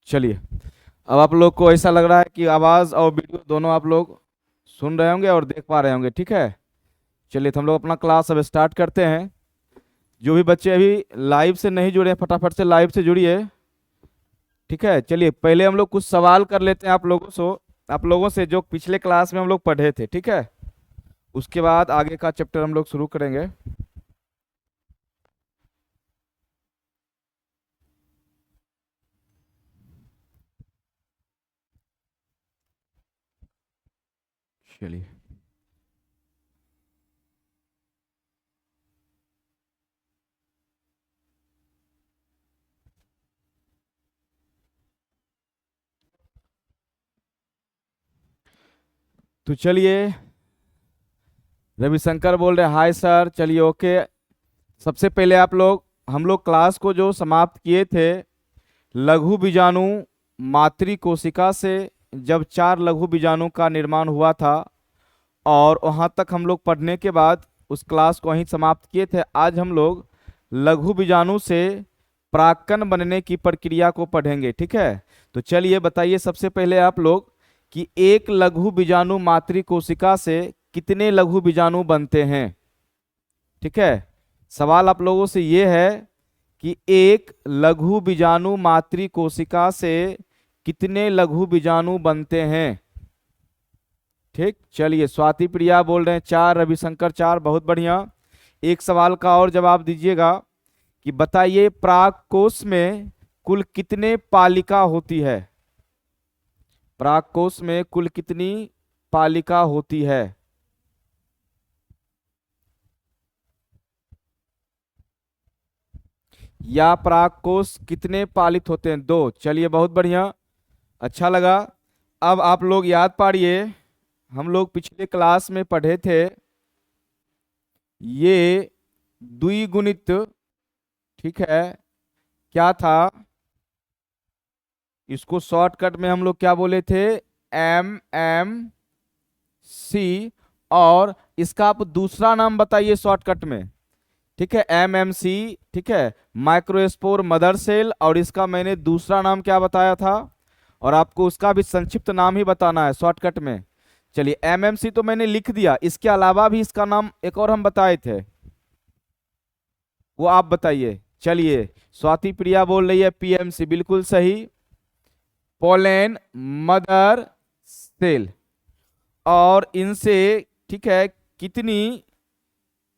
चलिए, अब आप लोग को ऐसा लग रहा है कि आवाज़ और वीडियो दोनों आप लोग सुन रहे होंगे और देख पा रहे होंगे, ठीक है। चलिए, तो हम लोग अपना क्लास अब स्टार्ट करते हैं। जो भी बच्चे अभी लाइव से नहीं जुड़े हैं, फटाफट से लाइव से जुड़िए, ठीक है। चलिए, पहले हम लोग कुछ सवाल कर लेते हैं आप लोगों से जो पिछले क्लास में हम लोग पढ़े थे, ठीक है। उसके बाद आगे का चैप्टर हम लोग शुरू करेंगे। चलिए, तो चलिए, रविशंकर बोल रहे हाय सर। चलिए, ओके। सबसे पहले हम लोग क्लास को जो समाप्त किए थे, लघु बीजाणु मातृ कोशिका से जब 4 लघु बीजाणु का निर्माण हुआ था, और वहां तक हम लोग पढ़ने के बाद उस क्लास को वहीं समाप्त किए थे। आज हम लोग लघु बीजाणु से परागकण बनने की प्रक्रिया को पढ़ेंगे, ठीक है। तो चलिए, बताइए सबसे पहले आप लोग कि एक लघु बीजाणु मातृ कोशिका से कितने लघु बीजाणु बनते हैं, ठीक है। सवाल आप लोगों से ये है कि एक लघु बीजाणु मातृ कोशिका से कितने लघु बीजाणु बनते हैं, ठीक। चलिए, स्वाति प्रिया बोल रहे हैं 4, रविशंकर 4, बहुत बढ़िया। एक सवाल का और जवाब दीजिएगा कि बताइए परागकोश में कुल कितने पालिका होती है। परागकोश में कुल कितनी पालिका होती है। या परागकोश कितने पालित होते हैं, 2। चलिए, बहुत बढ़िया, अच्छा लगा। अब आप लोग याद पाड़िए, हम लोग पिछले क्लास में पढ़े थे ये द्विगुणित, ठीक है। क्या था, इसको शॉर्टकट में हम लोग क्या बोले थे, एम एम सी। और इसका आप दूसरा नाम बताइए शॉर्टकट में, ठीक है, एम एम सी, ठीक है, माइक्रोस्पोर मदर सेल। और इसका मैंने दूसरा नाम क्या बताया था, और आपको उसका भी संक्षिप्त नाम ही बताना है शॉर्टकट में। चलिए, एमएमसी तो मैंने लिख दिया, इसके अलावा भी इसका नाम एक और हम बताए थे, वो आप बताइए। चलिए, स्वाति प्रिया बोल रही है पीएमसी, बिल्कुल सही, पोलैंड मदर सेल। और इनसे, ठीक है, कितनी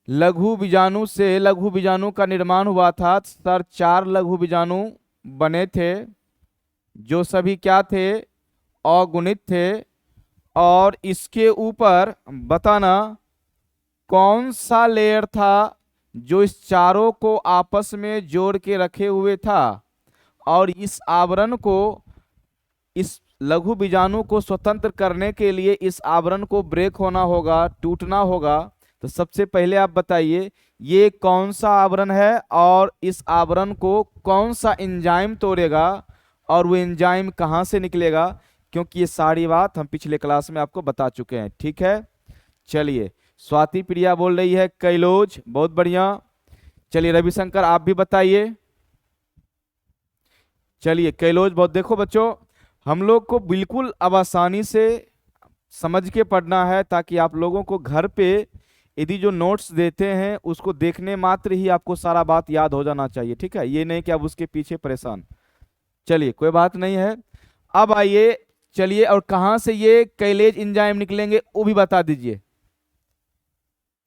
लघु बीजाणु से लघु बीजाणु का निर्माण हुआ था, सर 4 लघु बीजाणु बने थे, जो सभी क्या थे, अगुणित थे। और इसके ऊपर बताना कौन सा लेयर था जो इस चारों को आपस में जोड़ के रखे हुए था। और इस आवरण को, इस लघु बीजाणु को स्वतंत्र करने के लिए इस आवरण को ब्रेक होना होगा, टूटना होगा। तो सबसे पहले आप बताइए ये कौन सा आवरण है, और इस आवरण को कौन सा एंजाइम तोड़ेगा, और वो एंजाइम कहाँ से निकलेगा, क्योंकि ये सारी बात हम पिछले क्लास में आपको बता चुके हैं, ठीक है। चलिए, स्वाति प्रिया बोल रही है कैलोज, बहुत बढ़िया। चलिए, रविशंकर आप भी बताइए। चलिए, कैलोज, बहुत, देखो बच्चों, हम लोग को बिल्कुल अब आसानी से समझ के पढ़ना है, ताकि आप लोगों को घर पे यदि जो नोट्स देते हैं उसको देखने मात्र ही आपको सारा बात याद हो जाना चाहिए, ठीक है। ये नहीं कि आप उसके पीछे परेशान। चलिए, कोई बात नहीं है। अब आइए, चलिए, और कहाँ से ये कैलेज एंजाइम निकलेंगे वो भी बता दीजिए।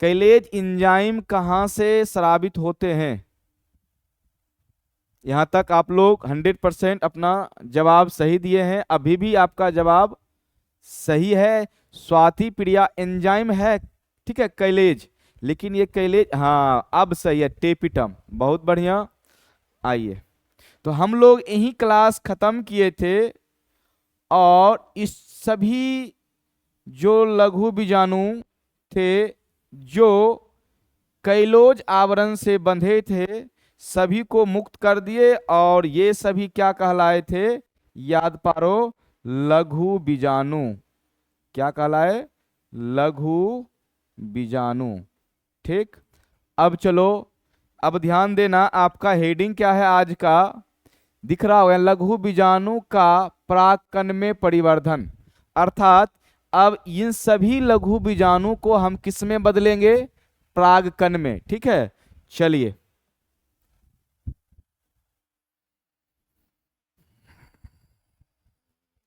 कैलेज एंजाइम कहाँ से स्रावित होते हैं। यहां तक आप लोग 100% अपना जवाब सही दिए हैं, अभी भी आपका जवाब सही है। स्वाति प्रिया, एंजाइम है, ठीक है, कैलेज, लेकिन ये कैलेज, हाँ अब सही है, टेपिटम, बहुत बढ़िया। आइए, तो हम लोग यही क्लास खत्म किए थे, और इस सभी जो लघु बीजाणु थे जो कैलोज आवरण से बंधे थे, सभी को मुक्त कर दिए, और ये सभी क्या कहलाए थे, याद पारो, लघु बीजाणु। क्या कहलाए, लघु बीजाणु, ठीक। अब चलो, अब ध्यान देना, आपका हेडिंग क्या है आज का, दिख रहा होगा, लघु बीजाणु का परागकण में परिवर्धन, अर्थात अब इन सभी लघु बीजाणु को हम किस में बदलेंगे, परागकण में। ठीक है, चलिए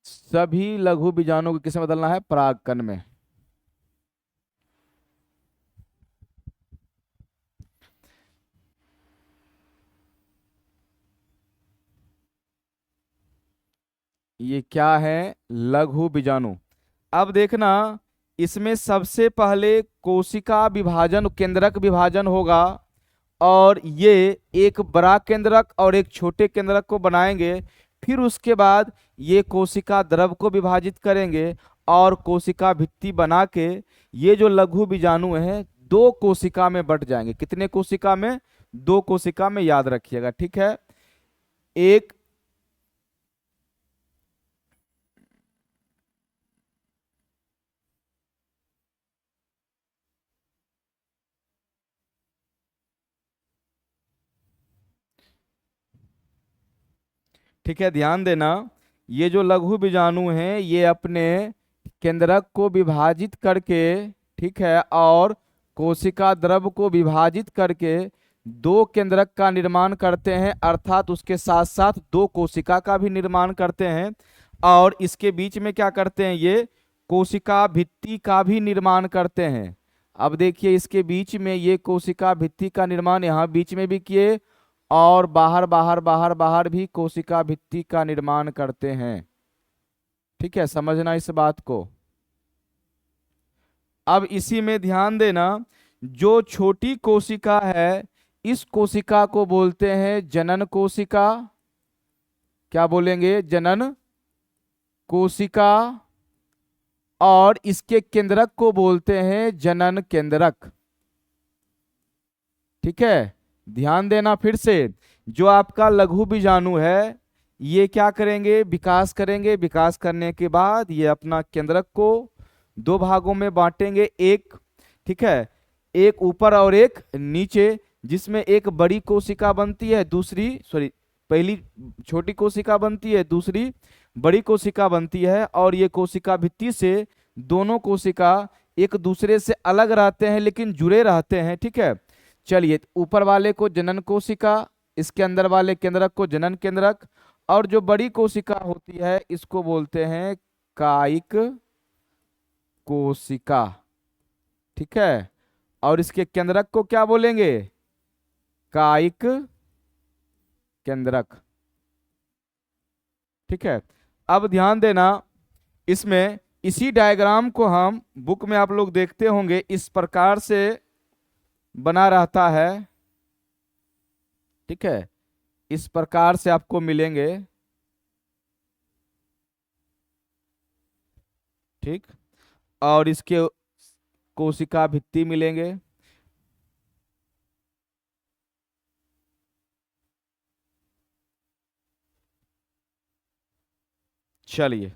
सभी लघु बीजाणु को किस में बदलना है, परागकण में। ये क्या है, लघु बीजाणु। अब देखना, इसमें सबसे पहले कोशिका विभाजन, केंद्रक विभाजन होगा, और ये एक बड़ा केंद्रक और एक छोटे केंद्रक को बनाएंगे। फिर उसके बाद ये कोशिका द्रव को विभाजित करेंगे और कोशिका भित्ति बना के ये जो लघु बीजाणु हैं दो कोशिका में बंट जाएंगे। कितने कोशिका में, दो कोशिका में, याद रखिएगा। ठीक है, एक ठीक है, ध्यान देना, ये जो लघु बीजाणु हैं ये अपने केंद्रक को विभाजित करके, ठीक है, और कोशिका द्रव को विभाजित करके दो केंद्रक का निर्माण करते हैं, अर्थात उसके साथ साथ दो कोशिका का भी निर्माण करते हैं। और इसके बीच में क्या करते हैं, ये कोशिका भित्ति का भी निर्माण करते हैं। अब देखिए, इसके बीच में ये कोशिका भित्ति का निर्माण यहाँ बीच में भी किए, और बाहर बाहर बाहर बाहर भी कोशिका भित्ति का निर्माण करते हैं। ठीक है, समझना इस बात को। अब इसी में ध्यान देना, जो छोटी कोशिका है इस कोशिका को बोलते हैं जनन कोशिका। क्या बोलेंगे, जनन कोशिका। और इसके केंद्रक को बोलते हैं जनन केंद्रक। ठीक है, ध्यान देना फिर से, जो आपका लघु बीजाणु है ये क्या करेंगे, विकास करेंगे। विकास करने के बाद ये अपना केंद्रक को दो भागों में बांटेंगे, एक, ठीक है, एक ऊपर और एक नीचे, जिसमें एक बड़ी कोशिका बनती है, दूसरी, सॉरी, पहली छोटी कोशिका बनती है, दूसरी बड़ी कोशिका बनती है। और ये कोशिका भित्ति से दोनों कोशिका एक दूसरे से अलग रहते हैं लेकिन जुड़े रहते हैं। ठीक है, चलिए, ऊपर वाले को जनन कोशिका, इसके अंदर वाले केंद्रक को जनन केंद्रक, और जो बड़ी कोशिका होती है इसको बोलते हैं कायिक कोशिका। ठीक है, और इसके केंद्रक को क्या बोलेंगे, कायिक केंद्रक। ठीक है, अब ध्यान देना, इसमें इसी डायग्राम को हम बुक में आप लोग देखते होंगे, इस प्रकार से बना रहता है। ठीक है, इस प्रकार से आपको मिलेंगे। ठीक, और इसके कोशिका भित्ति मिलेंगे। चलिए,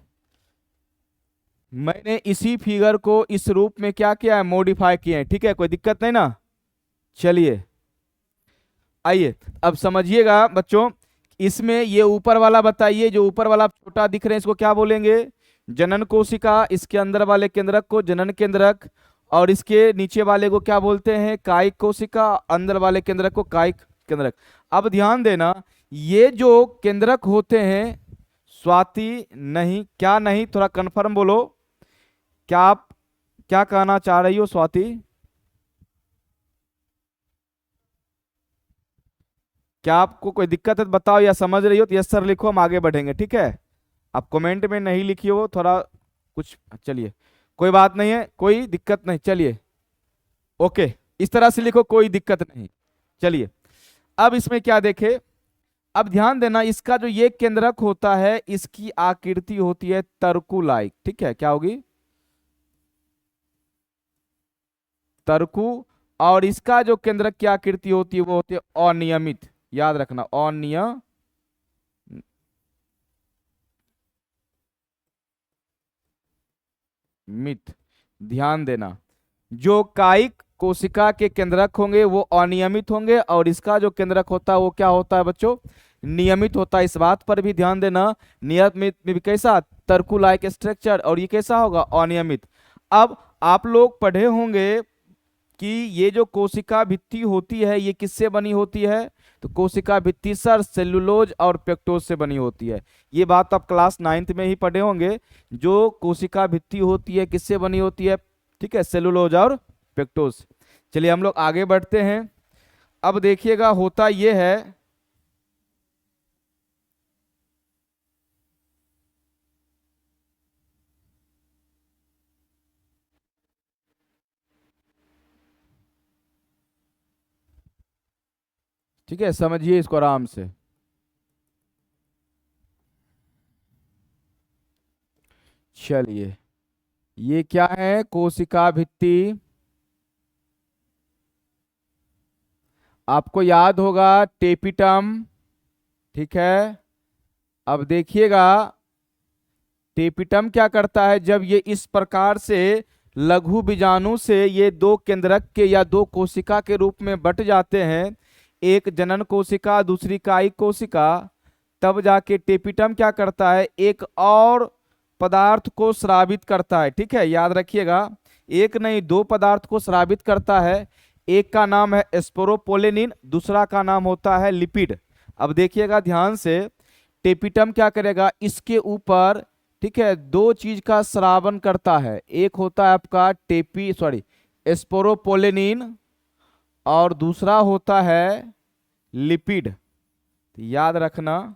मैंने इसी फिगर को इस रूप में क्या किया है, मॉडिफाई किए हैं। ठीक है, कोई दिक्कत नहीं ना। चलिए, आइए अब समझिएगा बच्चों, इसमें ये ऊपर वाला बताइए, जो ऊपर वाला छोटा दिख रहे हैं इसको क्या बोलेंगे, जनन कोशिका। इसके अंदर वाले केंद्रक को जनन केंद्रक, और इसके नीचे वाले को क्या बोलते हैं, कायिक कोशिका, अंदर वाले केंद्रक को कायिक केंद्रक। अब ध्यान देना, ये जो केंद्रक होते हैं, स्वाति नहीं, क्या नहीं, थोड़ा कंफर्म बोलो, क्या आप क्या कहना चाह रही हो स्वाति, क्या आपको कोई दिक्कत है तो बताओ, या समझ रही हो तो यस सर लिखो, हम आगे बढ़ेंगे। ठीक है, आप कमेंट में नहीं लिखी हो थोड़ा कुछ, चलिए कोई बात नहीं है, कोई दिक्कत नहीं, चलिए ओके, इस तरह से लिखो, कोई दिक्कत नहीं। चलिए, अब इसमें क्या देखे, अब ध्यान देना, इसका जो ये केंद्रक होता है इसकी आकृति होती है तरकु लाइक। ठीक है, क्या होगी, तरकु। और इसका जो केंद्रक की आकृति होती है वो होती है अनियमित। याद रखना, अनियमित। ध्यान देना, जो कायिक कोशिका के केंद्रक होंगे वो अनियमित होंगे, और इसका जो केंद्रक होता है वो क्या होता है बच्चों, नियमित होता है, इस बात पर भी ध्यान देना। नियमित में भी कैसा, तरकू लाइक स्ट्रक्चर, और ये कैसा होगा, अनियमित। अब आप लोग पढ़े होंगे कि ये जो कोशिका भित्ति होती है ये किससे बनी होती है, तो कोशिका भित्ति सर सेलुलोज और पेक्टोज से बनी होती है। ये बात आप क्लास 9th में ही पढ़े होंगे। जो कोशिका भित्ति होती है किससे बनी होती है, ठीक है, सेलुलोज और पेक्टोज। चलिए हम लोग आगे बढ़ते हैं। अब देखिएगा होता ये है, ठीक है, समझिए इसको आराम से। चलिए ये क्या है, कोशिका भित्ति। आपको याद होगा टेपिटम, ठीक है। अब देखिएगा टेपिटम क्या करता है, जब ये इस प्रकार से लघु बीजाणु से ये दो केंद्रक के या दो कोशिका के रूप में बट जाते हैं, एक जनन कोशिका दूसरी कायिक कोशिका, तब जाके टेपिटम क्या करता है, एक और पदार्थ को स्रावित करता है। ठीक है, याद रखिएगा, एक नहीं दो पदार्थ को स्रावित करता है। एक का नाम है स्पोरोपोलेनिन, दूसरा का नाम होता है लिपिड। अब देखिएगा ध्यान से, टेपिटम क्या करेगा, इसके ऊपर, ठीक है, दो चीज का स्रावन करता है। एक होता है आपका स्पोरोपोलेनिन और दूसरा होता है लिपिड। याद रखना,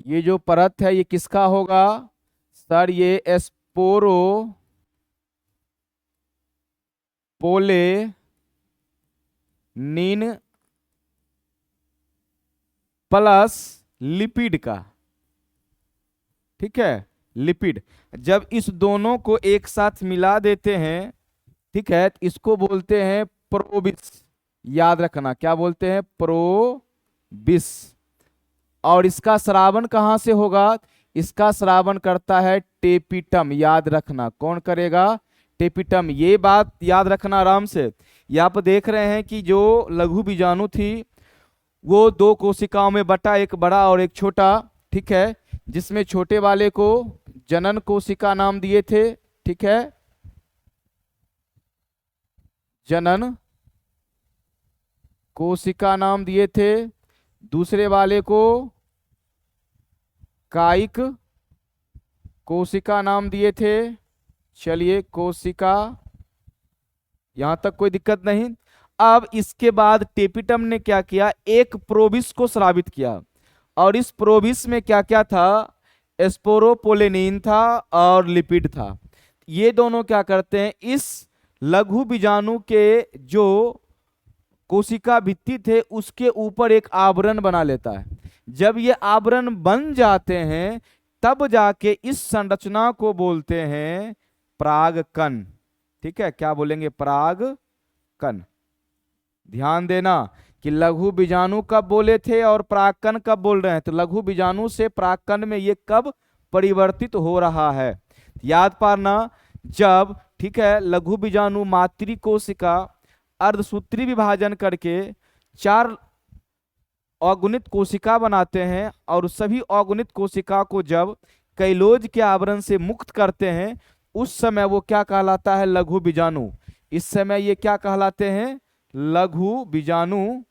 ये जो परत है ये किसका होगा सर, ये स्पोरोपोलेनिन प्लस लिपिड का। ठीक है, लिपिड। जब इस दोनों को एक साथ मिला देते हैं, ठीक है, इसको बोलते हैं प्रोबिस। याद रखना, क्या बोलते हैं, प्रोबिस। और इसका स्रावन कहां से होगा, इसका स्रावन करता है टेपिटम। याद रखना, कौन करेगा, टेपिटम। ये बात याद रखना आराम से। यहाँ पर देख रहे हैं कि जो लघु बीजाणु थी वो दो कोशिकाओं में बटा, एक बड़ा और एक छोटा। ठीक है, जिसमें छोटे वाले को जनन कोशिका नाम दिए थे। ठीक है, जनन कोशिका नाम दिए थे, दूसरे वाले को कायिक कोशिका नाम दिए थे। चलिए, कोशिका, यहां तक कोई दिक्कत नहीं। अब इसके बाद टेपिटम ने क्या किया, एक प्रोबिस को स्रावित किया, और इस प्रोबिस में क्या क्या था, स्पोरोपोलेनिन था और लिपिड था। ये दोनों क्या करते हैं, इस लघु बीजाणु के जो कोशिका भित्ति थे उसके ऊपर एक आवरण बना लेता है। जब ये आवरण बन जाते हैं तब जाके इस संरचना को बोलते हैं परागकण। ठीक है, क्या बोलेंगे, परागकण। ध्यान देना कि लघु बीजाणु कब बोले थे और परागकण कब बोल रहे हैं, तो लघु बीजाणु से परागकण में ये कब परिवर्तित हो रहा है, याद पाना जब, ठीक है, लघु बीजाणु मातृ कोशिका अर्धसूत्री विभाजन करके 4 अगुणित कोशिका बनाते हैं, और सभी अगुणित कोशिका को जब कैलोज के आवरण से मुक्त करते हैं उस समय वो क्या कहलाता है, लघु बीजाणु। इस समय ये क्या कहलाते हैं, लघु बीजाणु।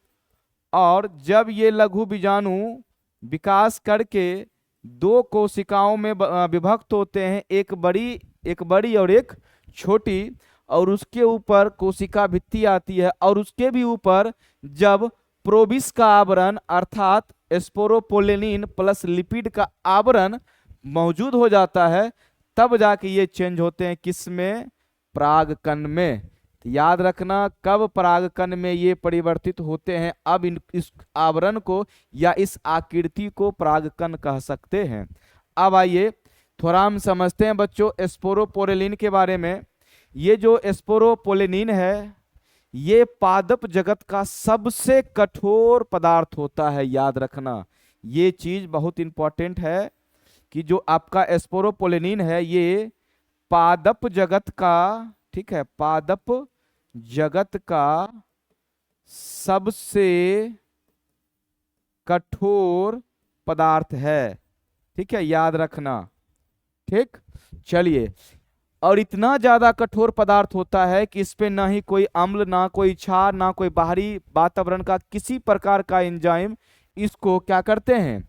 और जब ये लघु बीजाणु विकास करके 2 कोशिकाओं में विभक्त होते हैं, एक बड़ी और एक छोटी, और उसके ऊपर कोशिका भित्ति आती है, और उसके भी ऊपर जब प्रोबिस का आवरण अर्थात स्पोरोपोलेनिन प्लस लिपिड का आवरण मौजूद हो जाता है, तब जाके ये चेंज होते हैं किसमें, परागकण में। तो याद रखना कब परागकण में ये परिवर्तित होते हैं। अब इस आवरण को या इस आकृति को परागकण कह सकते हैं। अब आइए थोड़ा हम समझते हैं बच्चों स्पोरोपोलेनिन के बारे में। ये जो स्पोरोपोलेनिन है ये पादप जगत का सबसे कठोर पदार्थ होता है। याद रखना, ये चीज बहुत इंपॉर्टेंट है कि जो आपका स्पोरोपोलेनिन है ये पादप जगत का, ठीक है, पादप जगत का सबसे कठोर पदार्थ है। ठीक है, याद रखना। ठीक, चलिए। और इतना ज्यादा कठोर पदार्थ होता है कि इस पे ना ही कोई अम्ल, ना कोई क्षार, ना कोई बाहरी वातावरण का किसी प्रकार का एंजाइम इसको क्या करते हैं,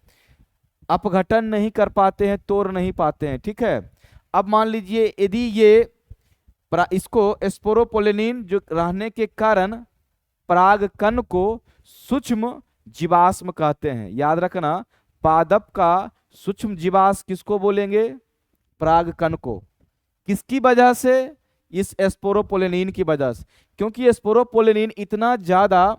अपघटन नहीं कर पाते हैं, तोड़ नहीं पाते हैं। ठीक है, अब मान लीजिए यदि ये इसको स्पोरोपोलिन जो रहने के कारण परागकण को सूक्ष्म जीवाश्म कहते हैं। याद रखना, पादप का सूक्ष्म जीवाश्म किसको बोलेंगे, परागकण को। किसकी वजह से, इस स्पोरोपोलिन की वजह से, क्योंकि स्पोरोपोलिन इतना ज्यादा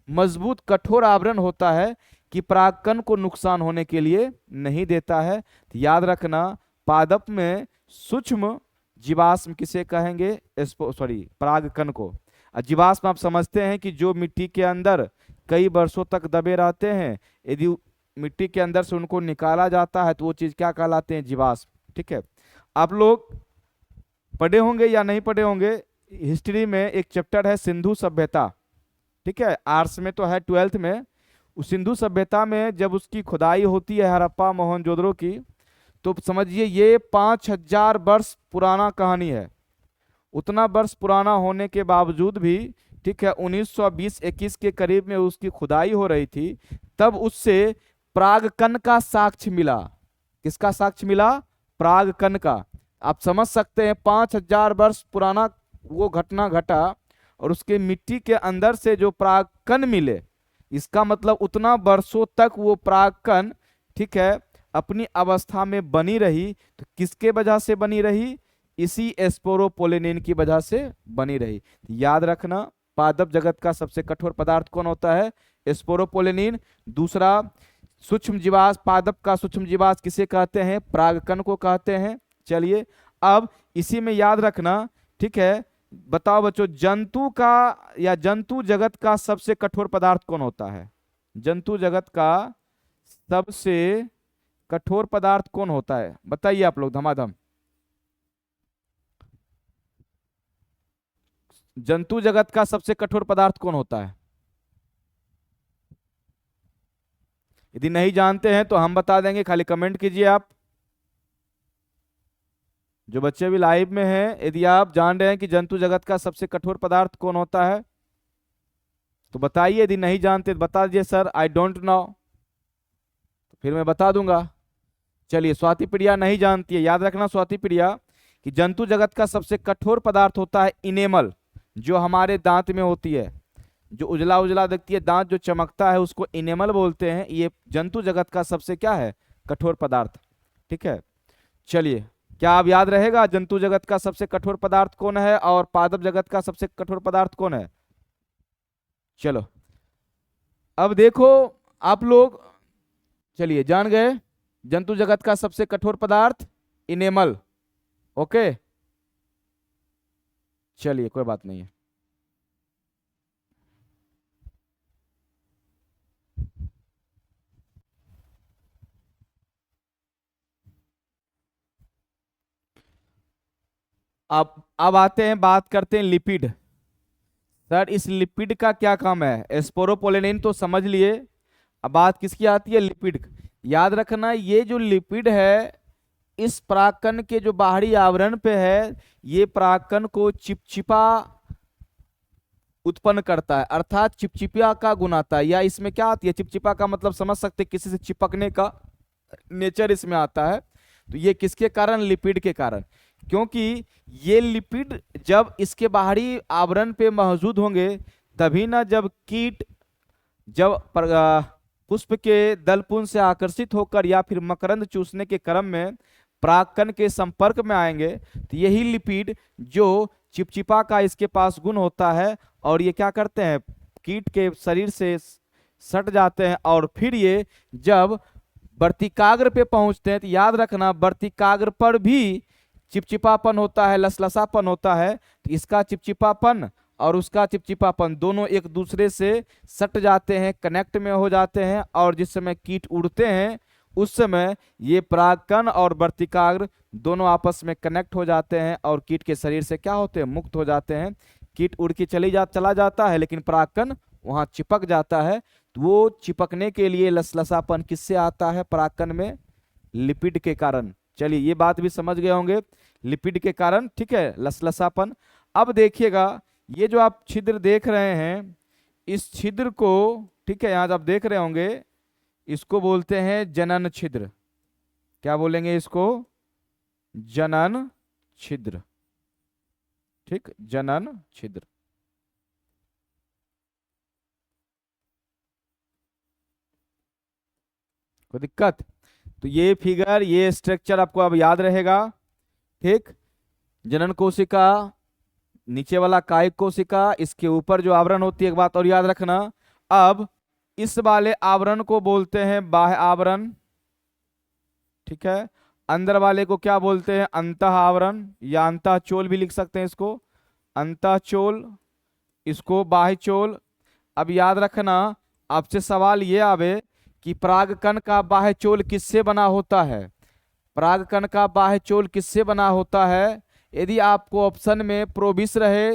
मजबूत कठोर आवरण होता है कि परागकण को नुकसान होने के लिए नहीं देता है। तो याद रखना, पादप में सूक्ष्म जीवाश्म किसे कहेंगे, परागकण को। जीवाश्म आप समझते हैं कि जो मिट्टी के अंदर कई वर्षों तक दबे रहते हैं, यदि मिट्टी के अंदर से उनको निकाला जाता है तो वो चीज क्या कहलाते हैं, जीवाश्म। ठीक है, आप लोग पढ़े होंगे या नहीं पढ़े होंगे, हिस्ट्री में एक चैप्टर है सिंधु सभ्यता। ठीक है, आर्ट्स में तो है 12th में। उस सिंधु सभ्यता में जब उसकी खुदाई होती है हड़प्पा मोहनजोदड़ो की, तो समझिए ये 5000 वर्ष पुराना कहानी है। उतना वर्ष पुराना होने के बावजूद भी, ठीक है, 1920-21 के करीब में उसकी खुदाई हो रही थी, तब उससे परागकण का साक्ष्य मिला। किसका साक्ष्य मिला, परागकण का। आप समझ सकते हैं 5000 वर्ष पुराना वो घटना घटा और उसके मिट्टी के अंदर से जो परागकण मिले, इसका मतलब उतना वर्षों तक वो परागकण, ठीक है, अपनी अवस्था में बनी रही। तो किसके वजह से बनी रही, इसी स्पोरोपोलिन की वजह से बनी रही। याद रखना, पादप जगत का सबसे कठोर पदार्थ कौन होता है, स्पोरोपोलिन। दूसरा, सूक्ष्म जीवाश्म, पादप का सूक्ष्म जीवाश्म किसे कहते हैं, परागकण को कहते हैं। चलिए, अब इसी में याद रखना, ठीक है, बताओ बच्चों, जंतु का या जंतु जगत का सबसे कठोर पदार्थ कौन होता है, जंतु जगत का सबसे कठोर पदार्थ कौन होता है, बताइए आप लोग धमाधम। जंतु जगत का सबसे कठोर पदार्थ कौन होता है, यदि नहीं जानते हैं तो हम बता देंगे, खाली कमेंट कीजिए आप। जो बच्चे भी लाइव में हैं, यदि आप जान रहे हैं कि जंतु जगत का सबसे कठोर पदार्थ कौन होता है तो बताइए, यदि नहीं जानते तो बता दीजिए सर आई डोंट नो, तो फिर मैं बता दूंगा। चलिए, स्वाति प्रिया नहीं जानती है, याद रखना स्वाति प्रिया कि जंतु जगत का सबसे कठोर पदार्थ होता है इनेमल, जो हमारे दांत में होती है, जो उजला उजला दिखती है, दांत जो चमकता है, उसको इनेमल बोलते हैं। ये जंतु जगत का सबसे क्या है, कठोर पदार्थ। ठीक है, चलिए, क्या आप याद रहेगा जंतु जगत का सबसे कठोर पदार्थ कौन है और पादप जगत का सबसे कठोर पदार्थ कौन है। चलो, अब देखो आप लोग, चलिए जान गए जंतु जगत का सबसे कठोर पदार्थ इनेमल। ओके, चलिए कोई बात नहीं है। अब आते हैं, बात करते हैं लिपिड। सर इस लिपिड का क्या काम है, स्पोरोपोलिन तो समझ लिए, अब बात किसकी आती है, लिपिड। याद रखना, ये जो लिपिड है इस परागकण के जो बाहरी आवरण पे है, ये परागकण को चिपचिपा उत्पन्न करता है, अर्थात चिपचिपिया का गुण आता है। या इसमें क्या आती है, चिपचिपा का मतलब समझ सकते, किसी से चिपकने का नेचर इसमें आता है। तो ये किसके कारण, लिपिड के कारण, क्योंकि ये लिपिड जब इसके बाहरी आवरण पे मौजूद होंगे तभी ना, जब कीट जब पुष्प के दलपुंज से आकर्षित होकर या फिर मकरंद चूसने के क्रम में परागकण के संपर्क में आएंगे, तो यही लिपिड जो चिपचिपा का इसके पास गुण होता है, और ये क्या करते हैं, कीट के शरीर से सट जाते हैं, और फिर ये जब वर्तिकाग्र पे पहुंचते हैं, तो याद रखना वर्तिकाग्र पर भी चिपचिपापन होता है, लसलसापन होता है। तो इसका चिपचिपापन और उसका चिपचिपापन दोनों एक दूसरे से सट जाते हैं, कनेक्ट में हो जाते हैं, और जिस समय कीट उड़ते हैं उस समय ये परागकण और वर्तिकाग्र दोनों आपस में कनेक्ट हो जाते हैं और कीट के शरीर से क्या होते हैं, मुक्त हो जाते हैं। कीट उड़ के चला जाता है, लेकिन परागकण वहां चिपक जाता है। तो वो चिपकने के लिए लसलसापन किससे आता है परागकण में? लिपिड के कारण। चलिए ये बात भी समझ गए होंगे, लिपिड के कारण, ठीक है, लसलसापन। अब देखिएगा, ये जो आप छिद्र देख रहे हैं, इस छिद्र को, ठीक है, यहां आप देख रहे होंगे, इसको बोलते हैं जनन छिद्र। क्या बोलेंगे इसको? जनन छिद्र। ठीक, जनन छिद्र। कोई दिक्कत? तो ये फिगर, ये स्ट्रक्चर आपको अब याद रहेगा। ठीक, जनन कोशिका, नीचे वाला कायिक कोशिका, इसके ऊपर जो आवरण होती है, एक बात और याद रखना। अब इस वाले आवरण को बोलते हैं बाह्य आवरण, ठीक है। अंदर वाले को क्या बोलते हैं? अंतः आवरण, या अंतःचोल भी लिख सकते हैं इसको, अंतःचोल, इसको बाह्य चोल। अब याद रखना, आपसे सवाल ये आवे कि परागकण का बाह्य चोल किससे बना होता है? परागकण का बाह्य चोल किससे बना होता है? यदि आपको ऑप्शन में प्रोबिस रहे,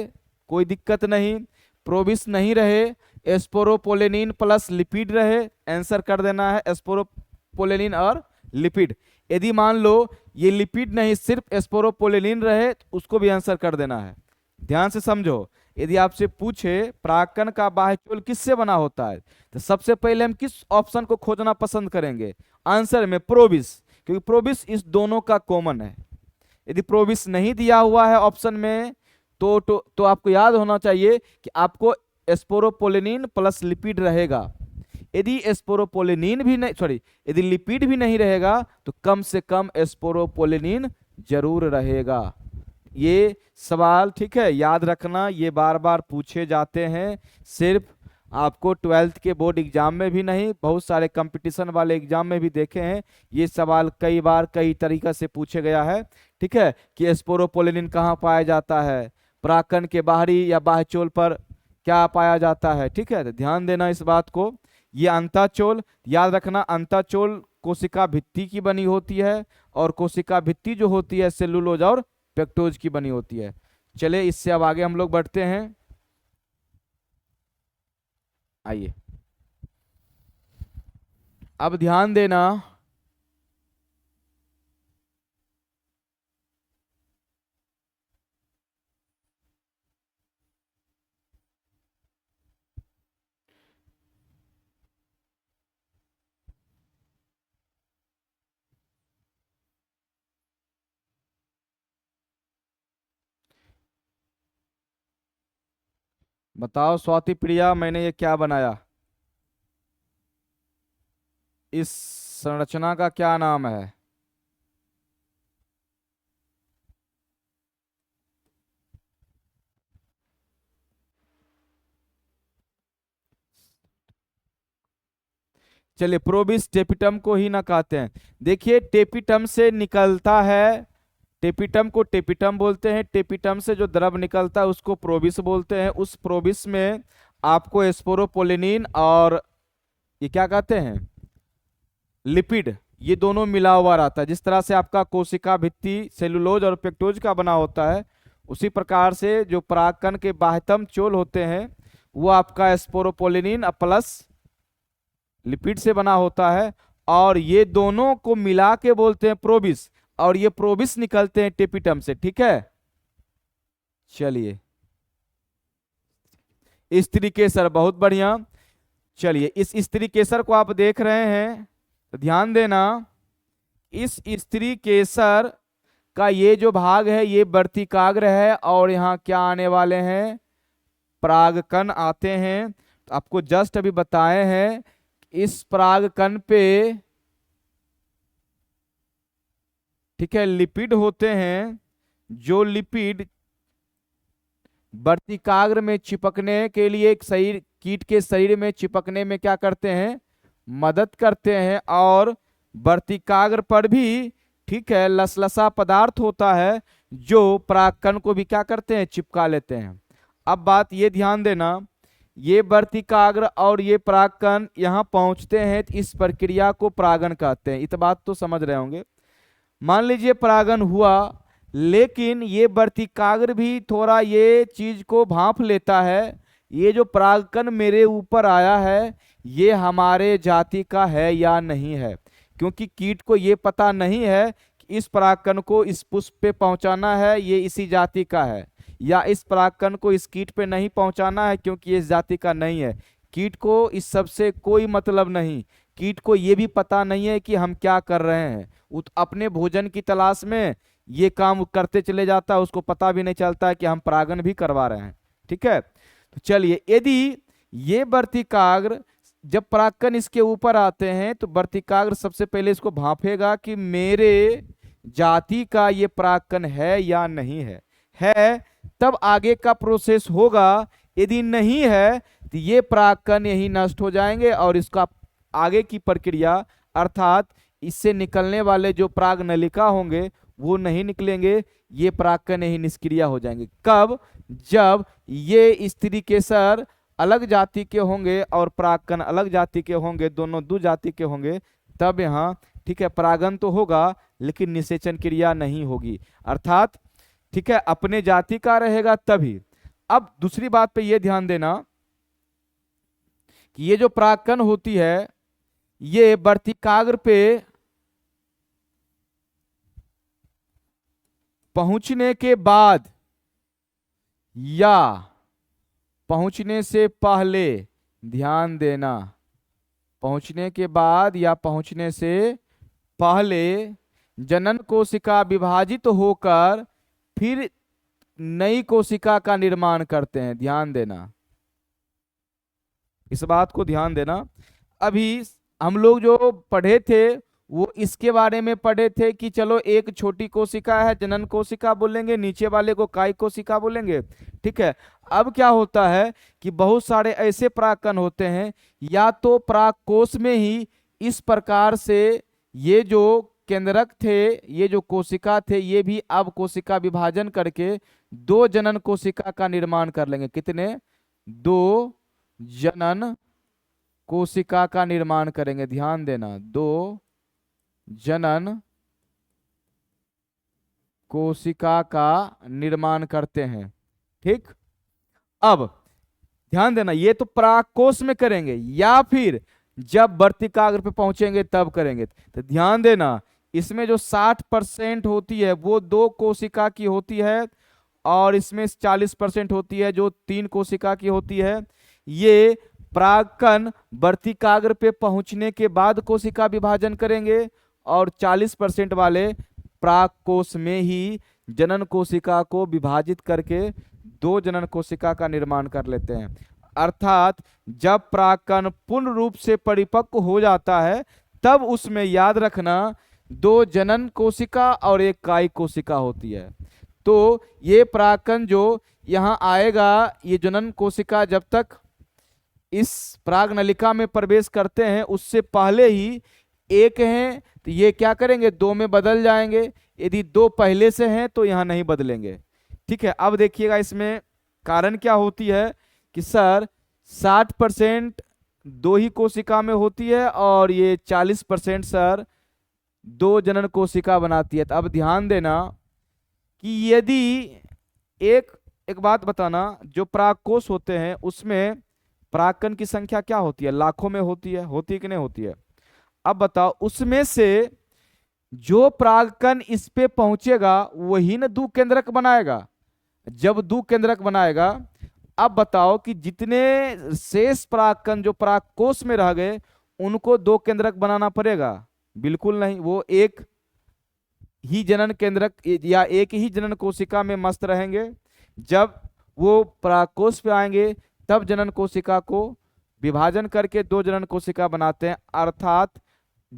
कोई दिक्कत नहीं। प्रोबिस नहीं रहे, स्पोरोपोलेनिन प्लस लिपिड रहे, आंसर कर देना है स्पोरोपोलेनिन और लिपिड। यदि मान लो ये लिपिड नहीं, सिर्फ स्पोरोपोलेनिन रहे, तो उसको भी आंसर कर देना है। ध्यान से समझो, यदि आपसे पूछे परागकण का बाह्य चोल किससे बना होता है, तो सबसे पहले हम किस ऑप्शन को खोजना पसंद करेंगे? आंसर में प्रोबिस, क्योंकि प्रोबिस इस दोनों का कॉमन है। यदि प्रोबिस नहीं दिया हुआ है ऑप्शन में, तो आपको याद होना चाहिए कि आपको स्पोरोपोलेनिन प्लस लिपिड रहेगा। यदि स्पोरोपोलेनिन भी नहीं, सॉरी, यदि लिपिड भी नहीं रहेगा, तो कम से कम स्पोरोपोलेनिन जरूर रहेगा। ये सवाल, ठीक है, याद रखना, ये बार बार पूछे जाते हैं। सिर्फ आपको 12th के बोर्ड एग्जाम में भी नहीं, बहुत सारे कंपटीशन वाले एग्जाम में भी देखे हैं ये सवाल, कई बार कई तरीका से पूछे गया है। ठीक है, कि स्पोरोपोलेनिन कहाँ पाया जाता है, परागकण के बाहरी या बाह्य चोल पर क्या पाया जाता है। ठीक है, तो ध्यान देना इस बात को। ये अंतःचोल, याद रखना, अंतःचोल कोशिका भित्ति की बनी होती है, और कोशिका भित्ति जो होती है सेलुलोज और पेक्टोज की बनी होती है। चले इससे अब आगे हम लोग बढ़ते हैं। आइए, अब ध्यान देना, बताओ स्वाति प्रिया, मैंने ये क्या बनाया? इस संरचना का क्या नाम है? चलिए, प्रोबिस टेपिटम को ही ना कहते हैं। देखिए, टेपिटम से निकलता है, टेपिटम को टेपिटम बोलते हैं। टेपिटम से जो द्रव निकलता है उसको प्रोबिस बोलते हैं। उस प्रोबिस में आपको स्पोरोपोलेनिन और ये क्या कहते हैं, लिपिड, ये दोनों मिला हुआ रहता है। जिस तरह से आपका कोशिका भित्ति सेलुलोज और पेक्टोज का बना होता है, उसी प्रकार से जो परागकण के बाह्यतम चोल होते हैं वो आपका स्पोरोपोलेनिन प्लस लिपिड से बना होता है, और ये दोनों को मिला के बोलते हैं प्रोबिस, और ये प्रोबिस निकलते हैं टेपिटम से। ठीक है, चलिए, स्त्री केसर, बहुत बढ़िया। चलिए, इस स्त्री केसर को आप देख रहे हैं, तो ध्यान देना, इस स्त्री केसर का ये जो भाग है ये वर्तिकाग्र है, और यहाँ क्या आने वाले हैं, परागकण आते हैं। तो आपको जस्ट अभी बताए हैं, इस परागकण पे, ठीक है, लिपिड होते हैं। जो लिपिड वर्तिकाग्र में चिपकने के लिए, एक शरीर, कीट के शरीर में चिपकने में क्या करते हैं, मदद करते हैं। और वर्तिकाग्र पर भी, ठीक है, लसलसा पदार्थ होता है जो परागकण को भी क्या करते हैं, चिपका लेते हैं। अब बात ये ध्यान देना, ये वर्तिकाग्र और ये परागकण यहाँ पहुंचते हैं, तो इस प्रक्रिया को परागण कहते हैं। इस बात तो समझ रहे होंगे। मान लीजिए परागण हुआ, लेकिन ये वर्तिकाग्र भी थोड़ा ये चीज को भांप लेता है, ये जो परागकण मेरे ऊपर आया है ये हमारे जाति का है या नहीं है, क्योंकि कीट को ये पता नहीं है कि इस परागकण को इस पुष्प पे पहुंचाना है ये इसी जाति का है, या इस परागकण को इस कीट पे नहीं पहुंचाना है क्योंकि ये इस जाति का नहीं है। कीट को इस सब से कोई मतलब नहीं, कीट को ये भी पता नहीं है कि हम क्या कर रहे हैं, वो तो अपने भोजन की तलाश में ये काम करते चले जाता है, उसको पता भी नहीं चलता है कि हम परागण भी करवा रहे हैं। ठीक है, तो चलिए, यदि ये वर्तिकाग्र जब परागकण इसके ऊपर आते हैं तो वर्तिकाग्र सबसे पहले इसको भांपेगा कि मेरे जाति का ये परागकण है या नहीं है तब आगे का प्रोसेस होगा। यदि नहीं है तो ये परागकण यही नष्ट हो जाएंगे और इसका आगे की प्रक्रिया अर्थात इससे निकलने वाले जो पराग नलिका होंगे वो नहीं निकलेंगे, ये परागकण यही निष्क्रिय हो जाएंगे। कब? जब ये स्त्री केसर अलग जाति के होंगे और परागकण अलग जाति के होंगे, दोनों दो जाति के होंगे, तब यहाँ ठीक है परागन तो होगा लेकिन निषेचन क्रिया नहीं होगी, अर्थात ठीक है अपने जाति का रहेगा तभी। अब दूसरी बात पे ये ध्यान देना कि ये जो परागकण होती है ये वर्तिकाग्र पे पहुंचने के बाद या पहुंचने से पहले, ध्यान देना, पहुंचने के बाद या पहुंचने से पहले जनन कोशिका विभाजित होकर फिर नई कोशिका का निर्माण करते हैं। ध्यान देना, इस बात को ध्यान देना। अभी हम लोग जो पढ़े थे वो इसके बारे में पढ़े थे कि चलो एक छोटी कोशिका है जनन कोशिका बोलेंगे, नीचे वाले को काय कोशिका बोलेंगे। ठीक है, अब क्या होता है कि बहुत सारे ऐसे परागकण होते हैं या तो परागकोश में ही इस प्रकार से ये जो केंद्रक थे, ये जो कोशिका थे, ये भी अब कोशिका विभाजन करके दो जनन कोशिका का निर्माण कर लेंगे। कितने? दो जनन कोशिका का निर्माण करेंगे। ध्यान देना, दो जनन कोशिका का निर्माण करते हैं। ठीक, अब ध्यान देना ये तो परागकोश में करेंगे या फिर जब वर्तिकाग्र पे पहुंचेंगे तब करेंगे। तो ध्यान देना इसमें जो 60% होती है वो दो कोशिका की होती है और इसमें 40% होती है जो तीन कोशिका की होती है। ये परागकण वर्तिकाग्र पे पहुंचने के बाद कोशिका विभाजन करेंगे और 40% वाले परागकोश में ही जनन कोशिका को विभाजित करके दो जनन कोशिका का निर्माण कर लेते हैं। अर्थात जब परागकण पूर्ण रूप से परिपक्व हो जाता है तब उसमें याद रखना दो जनन कोशिका और एक काय कोशिका होती है। तो ये परागकण जो यहाँ आएगा, ये जनन कोशिका जब तक इस पराग नलिका में प्रवेश करते हैं उससे पहले ही एक हैं तो ये क्या करेंगे, दो में बदल जाएंगे। यदि दो पहले से हैं तो यहाँ नहीं बदलेंगे। ठीक है, अब देखिएगा इसमें कारण क्या होती है कि सर 60% दो ही कोशिका में होती है और ये 40% सर दो जनन कोशिका बनाती है। तो अब ध्यान देना कि यदि एक बात बताना, जो परागकोश होते हैं उसमें परागकण की संख्या क्या होती है, लाखों में होती है कि नहीं होती है। अब बताओ उसमें से जो परागकण इस पे पहुंचेगा वही ना दो केंद्रक बनाएगा। जब दो केंद्रक बनाएगा, अब बताओ कि जितने शेष परागकण जो परागकोश में रह गए उनको दो केंद्रक बनाना पड़ेगा? बिल्कुल नहीं, वो एक ही जनन केंद्रक या एक ही जनन कोशिका में मस्त रहेंगे। जब वो परागकोश पे आएंगे तब जनन कोशिका को विभाजन करके दो जनन कोशिका बनाते हैं। अर्थात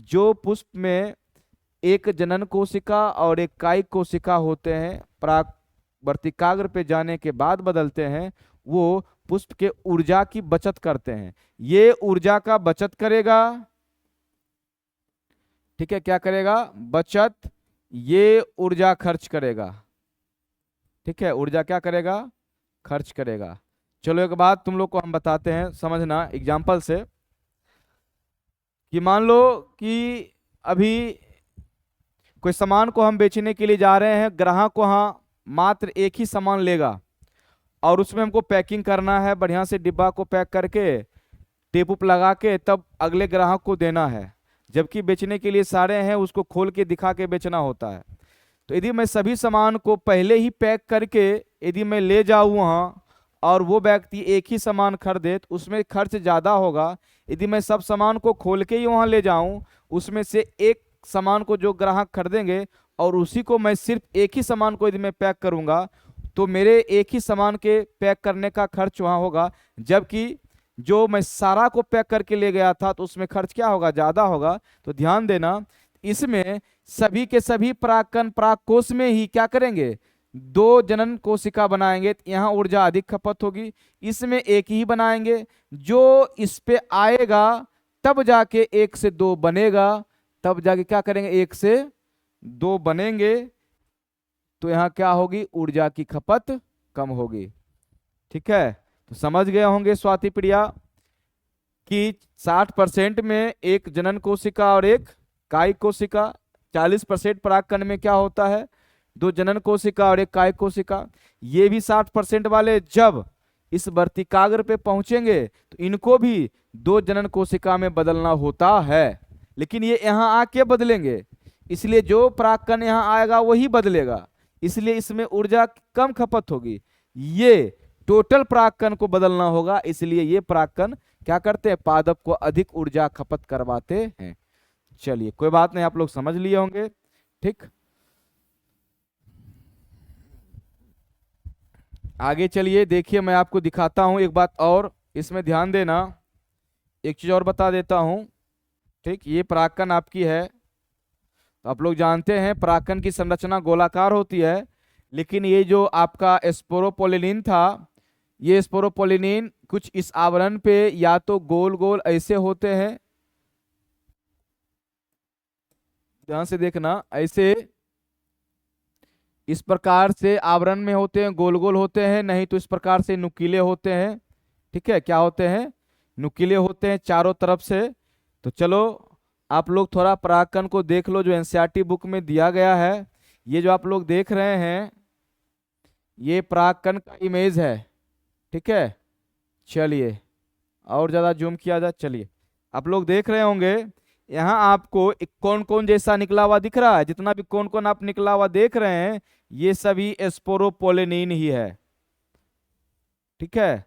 जो पुष्प में एक जनन कोशिका और एक काय कोशिका होते हैं पराग वर्तिकाग्र पे जाने के बाद बदलते हैं, वो पुष्प के ऊर्जा की बचत करते हैं। ये ऊर्जा का बचत करेगा। ठीक है, क्या करेगा? बचत। ये ऊर्जा खर्च करेगा। ठीक है, ऊर्जा क्या करेगा? खर्च करेगा। चलो एक बात तुम लोग को हम बताते हैं, समझना एग्जाम्पल से, कि मान लो कि अभी कोई सामान को हम बेचने के लिए जा रहे हैं, ग्राहक वहाँ मात्र एक ही सामान लेगा और उसमें हमको पैकिंग करना है, बढ़िया से डिब्बा को पैक करके टेप उप लगा के तब अगले ग्राहक को देना है, जबकि बेचने के लिए सारे हैं, उसको खोल के दिखा के बेचना होता है। तो यदि मैं सभी सामान को पहले ही पैक करके यदि मैं ले जाऊँ वहाँ और वो व्यक्ति एक ही सामान खरीदे तो उसमें खर्च ज़्यादा होगा। यदि मैं सब सामान को खोल के ही वहाँ ले जाऊँ, उसमें से एक सामान को जो ग्राहक खरीदेंगे और उसी को मैं सिर्फ एक ही सामान को यदि मैं पैक करूँगा तो मेरे एक ही सामान के पैक करने का खर्च वहाँ होगा, जबकि जो मैं सारा को पैक करके ले गया था तो उसमें खर्च क्या होगा, ज़्यादा होगा। तो ध्यान देना, इसमें सभी के सभी परागकण परागकोश में ही क्या करेंगे, दो जनन कोशिका बनाएंगे तो यहाँ ऊर्जा अधिक खपत होगी। इसमें एक ही बनाएंगे, जो इस पे आएगा तब जाके एक से दो बनेगा, तब जाके क्या करेंगे, एक से दो बनेंगे, तो यहाँ क्या होगी, ऊर्जा की खपत कम होगी। ठीक है, तो समझ गए होंगे स्वाति प्रिया कि 60% में एक जनन कोशिका और एक कायिक कोशिका, 40% परागकण में क्या होता है, दो जनन कोशिका और एक कायिक कोशिका। ये भी 60% वाले जब इस वर्तिकाग्र पे पहुंचेंगे तो इनको भी दो जनन कोशिका में बदलना होता है, लेकिन ये यहाँ आके बदलेंगे, इसलिए जो परागकण यहाँ आएगा वही बदलेगा, इसलिए इसमें ऊर्जा कम खपत होगी। ये टोटल परागकण को बदलना होगा, इसलिए ये परागकण क्या करते हैं, पादप को अधिक ऊर्जा खपत करवाते हैं। चलिए कोई बात नहीं, आप लोग समझ लिए होंगे। ठीक, आगे चलिए, देखिए मैं आपको दिखाता हूं एक बात और, इसमें ध्यान देना, एक चीज और बता देता हूं। ठीक, ये परागकण आपकी है, तो आप लोग जानते हैं परागकण की संरचना गोलाकार होती है, लेकिन ये जो आपका स्पोरोपोलिनिन था, ये स्पोरोपोलिनिन कुछ इस आवरण पे या तो गोल गोल ऐसे होते हैं, ध्यान से देखना, ऐसे इस प्रकार से आवरण में होते हैं, गोल गोल होते हैं, नहीं तो इस प्रकार से नुकीले होते हैं। ठीक है, क्या होते हैं, नुकीले होते हैं चारों तरफ से। तो चलो आप लोग थोड़ा परागकण को देख लो जो एनसीईआरटी बुक में दिया गया है। ये जो आप लोग देख रहे हैं ये परागकण का इमेज है। ठीक है, चलिए और ज्यादा जूम किया जाए, चलिए आप लोग देख रहे होंगे यहाँ आपको एक कौन कौन जैसा निकला हुआ दिख रहा है, जितना भी कौन कौन आप निकला हुआ देख रहे हैं ये सभी स्पोरोपोलिनिन ही है। ठीक है,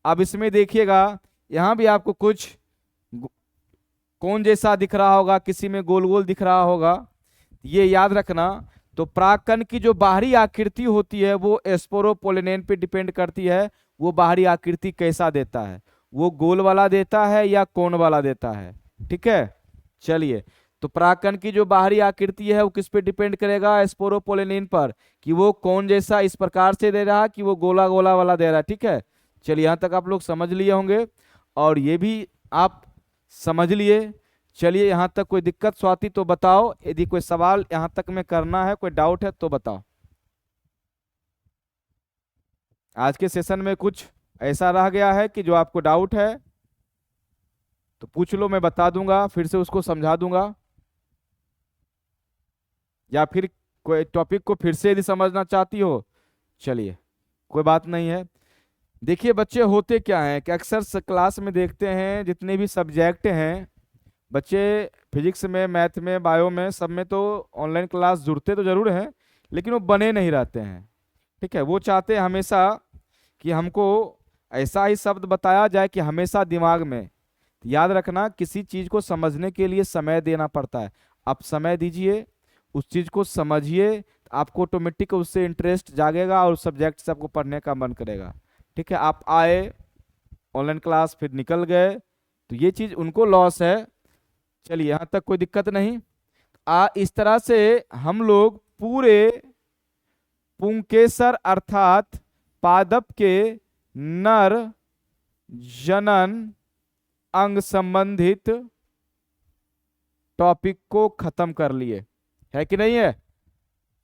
अब इसमें देखिएगा यहाँ भी आपको कुछ कौन जैसा दिख रहा होगा, किसी में गोल गोल दिख रहा होगा, ये याद रखना। तो परागकण की जो बाहरी आकृति होती है वो स्पोरोपोलिनिन पे डिपेंड करती है, वो बाहरी आकृति कैसा देता है, वो गोल वाला देता है या कोन वाला देता है। ठीक है, चलिए तो परागकण की जो बाहरी आकृति है वो किस पे डिपेंड करेगा, स्पोरोपोलिनिन पर, कि वो कौन जैसा इस प्रकार से दे रहा कि वो गोला गोला वाला दे रहा। ठीक है, चलिए यहाँ तक आप लोग समझ लिए होंगे और ये भी आप समझ लिए। चलिए यहाँ तक कोई दिक्कत स्वाति तो बताओ, यदि कोई सवाल यहाँ तक में करना है, कोई डाउट है तो बताओ। आज के सेशन में कुछ ऐसा रह गया है कि जो आपको डाउट है तो पूछ लो, मैं बता दूंगा, फिर से उसको समझा दूंगा, या फिर कोई टॉपिक को फिर से यदि समझना चाहती हो, चलिए कोई बात नहीं है। देखिए बच्चे होते क्या हैं कि अक्सर क्लास में देखते हैं जितने भी सब्जेक्ट हैं बच्चे, फिजिक्स में, मैथ में, बायो में, सब में तो ऑनलाइन क्लास जुड़ते तो जरूर हैं, लेकिन वो बने नहीं रहते हैं। ठीक है, वो चाहते हैं हमेशा कि हमको ऐसा ही शब्द बताया जाए कि हमेशा दिमाग में। याद रखना, किसी चीज को समझने के लिए समय देना पड़ता है। आप समय दीजिए, उस चीज को समझिए, आपको ऑटोमेटिक उससे इंटरेस्ट जागेगा और उस सब्जेक्ट से आपको पढ़ने का मन करेगा। ठीक है, आप आए ऑनलाइन क्लास फिर निकल गए तो ये चीज उनको लॉस है। चलिए यहाँ तक कोई दिक्कत नहीं। इस तरह से हम लोग पूरे पुंकेसर अर्थात पादप के नर जनन अंग संबंधित टॉपिक को खत्म कर लिए, है कि नहीं है।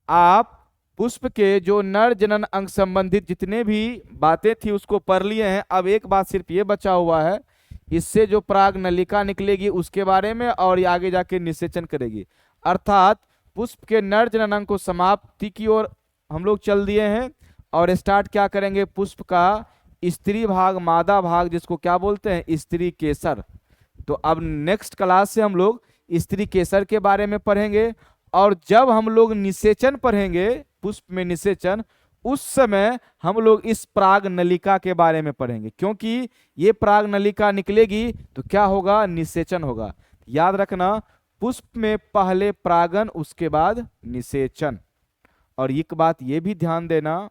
आप पुष्प के जो नर जनन अंग संबंधित जितने भी बातें थी उसको पढ़ लिए हैं। अब एक बात सिर्फ ये बचा हुआ है, इससे जो पराग नलिका निकलेगी उसके बारे में, और ये आगे जाके निषेचन करेगी, अर्थात पुष्प के नर जननांग को समाप्ति की ओर हम लोग चल दिए हैं और स्टार्ट क्या करेंगे, पुष्प का स्त्री भाग, मादा भाग, जिसको क्या बोलते हैं, स्त्री केसर। तो अब नेक्स्ट क्लास से हम लोग स्त्री केसर के बारे में पढ़ेंगे। और जब हम लोग निषेचन पढ़ेंगे, पुष्प में निषेचन, उस समय हम लोग इस पराग नलिका के बारे में पढ़ेंगे, क्योंकि ये पराग नलिका निकलेगी तो क्या होगा, निषेचन होगा। याद रखना, पुष्प में पहले परागन, उसके बाद निषेचन। और एक बात ये भी ध्यान देना,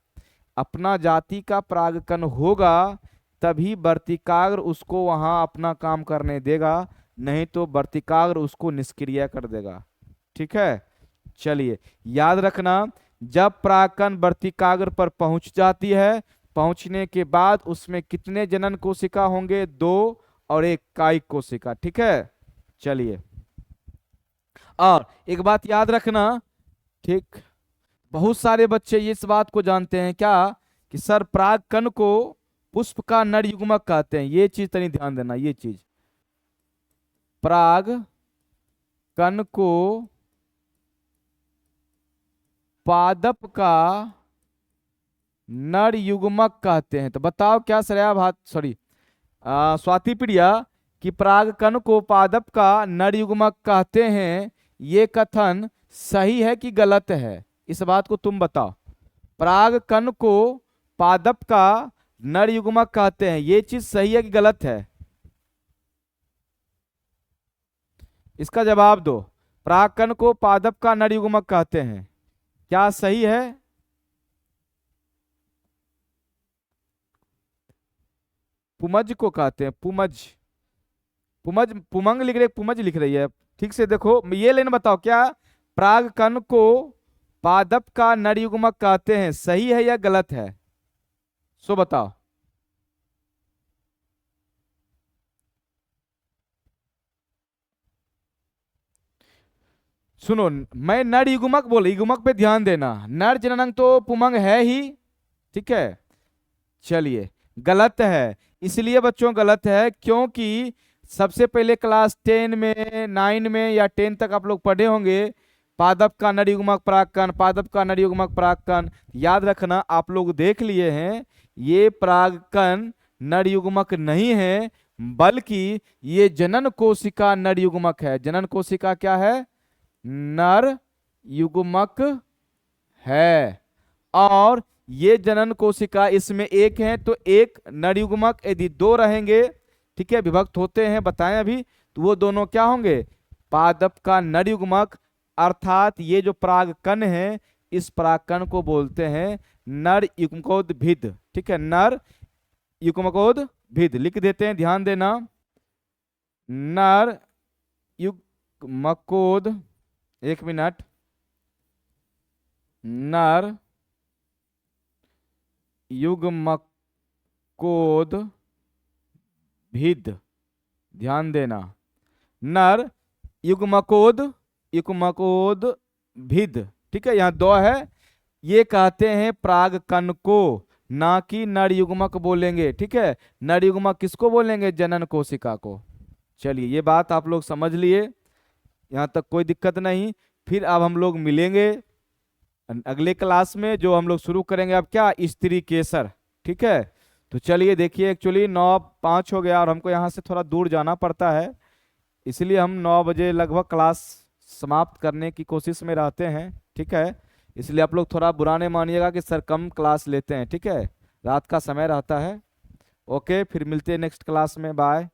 अपना जाति का परागकण होगा तभी वर्तिकाग्र उसको वहां अपना काम करने देगा, नहीं तो वर्तिकाग्र उसको निष्क्रिय कर देगा। ठीक है, चलिए याद रखना, जब परागकण वर्तिकाग्र पर पहुंच जाती है, पहुंचने के बाद उसमें कितने जनन कोशिका होंगे, 2 और 1 कायिक कोशिका। ठीक है, चलिए। और एक बात याद रखना, ठीक, बहुत सारे बच्चे इस बात को जानते हैं क्या कि सर परागकण को पुष्प का नर युग्मक कहते हैं। ये चीज तनी ध्यान देना, ये चीज, परागकण को पादप का नर युग्मक कहते हैं। तो बताओ क्या श्रेया भात, सॉरी स्वाति प्रिया, कि परागकण को पादप का नर युग्मक कहते हैं, ये कथन सही है कि गलत है? इस बात को तुम बताओ। परागकण को पादप का नर युग्मक कहते हैं, ये चीज सही है कि गलत है? इसका जवाब दो। परागकण को पादप का नर युग्मक कहते हैं, क्या सही है? पुमज को कहते हैं, पुमज, पुमज, पुमंग लिख रही है, पुमज लिख रही है। ठीक से देखो, ये लेना बताओ, क्या परागकण को पादप का नर युग्मक कहते हैं, सही है या गलत है? सो बताओ। सुनो, मैं नर युग्मक बोल, युग्मक पे ध्यान देना, नर जननांग तो पुमंग है ही। ठीक है, चलिए, गलत है। इसलिए बच्चों गलत है क्योंकि सबसे पहले क्लास 10 में, 9 में या 10 तक आप लोग पढ़े होंगे, पादप का नर युग्मक परागकण, पादप का नर युग्मक परागकण। याद रखना, आप लोग देख लिए हैं, ये परागकण नर युग्मक नहीं है, बल्कि ये जनन कोशिका नर युग्मक है। जनन कोशिका क्या है? नर युग्मक है। और ये जनन कोशिका, इसमें एक है तो एक नर युग्मक, यदि 2 रहेंगे, ठीक है, विभक्त होते हैं, बताएं अभी, तो वो दोनों क्या होंगे? पादप का नर युग्मक। अर्थात ये जो परागकण है, इस परागकण को बोलते हैं नर युग्मकोद्भिद। ठीक है, नर युग्मकोद्भिद लिख देते हैं, ध्यान देना, नर युग्मकोद, एक मिनट, नर युग्मकोद्भिद, ध्यान देना, नर युग्मकोद्भिद। ठीक है, यहाँ 2 है। ये कहते हैं परागकण को, ना कि नर युग्मक बोलेंगे। ठीक है, नर युग्मक किसको बोलेंगे? जनन कोशिका को। चलिए, ये बात आप लोग समझ लिए, यहाँ तक कोई दिक्कत नहीं। फिर अब हम लोग मिलेंगे अगले क्लास में, जो हम लोग शुरू करेंगे अब क्या, स्त्री केसर। ठीक है, तो चलिए देखिए, एक्चुअली 9:05 हो गया और हमको यहाँ से थोड़ा दूर जाना पड़ता है, इसलिए हम 9 बजे लगभग क्लास समाप्त करने की कोशिश में रहते हैं। ठीक है, इसलिए आप लोग थोड़ा बुरा नहीं मानिएगा कि सर कम क्लास लेते हैं। ठीक है, रात का समय रहता है। ओके, फिर मिलते हैं नेक्स्ट क्लास में, बाय।